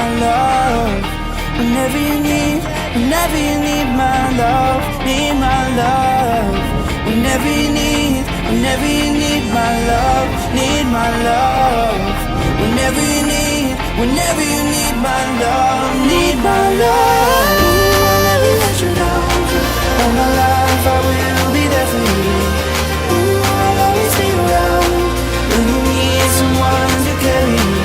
my love. Whenever you need my love, need my love. Whenever you need my love, need my love. Whenever you need my love, need my love. Ooh, I'll never let you down. All my life I will be there for you. Ooh, I'll always be around when you need someone to carry you.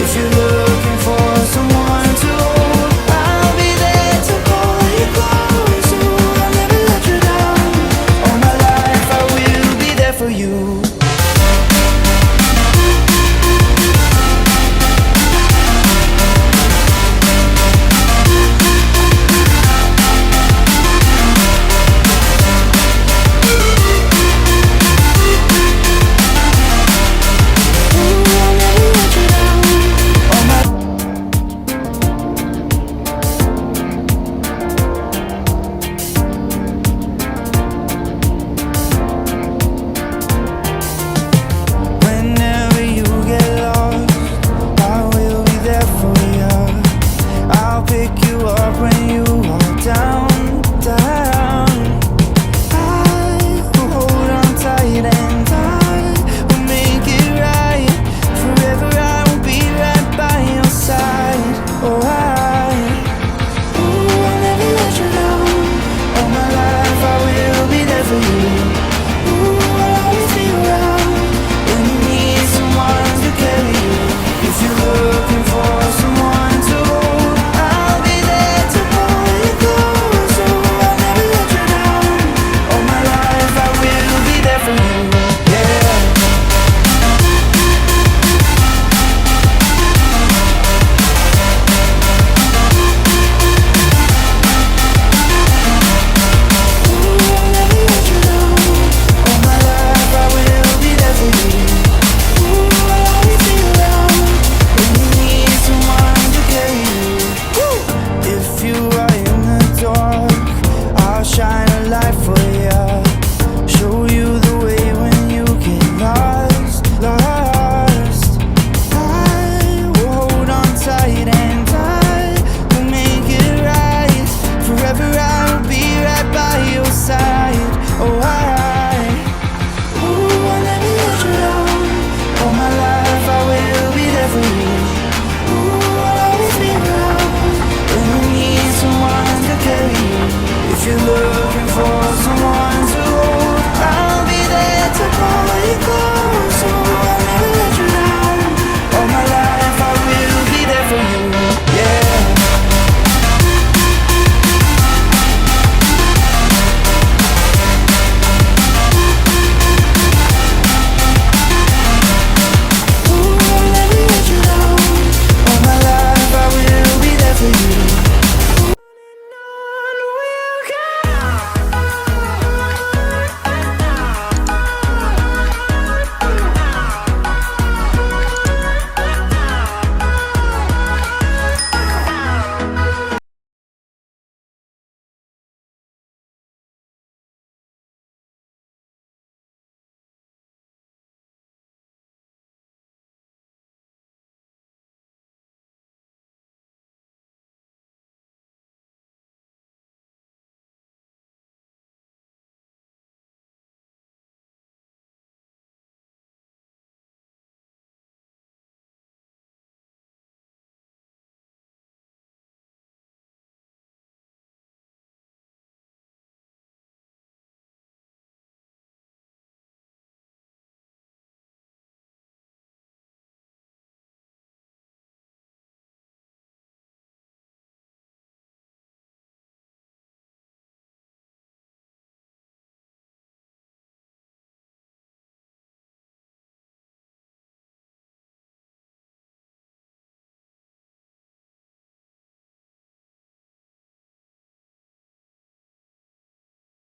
If you're looking for someone to hold, I'll be there to pull you close. Ooh, I'll never let you down. All my life I will be there for you. You look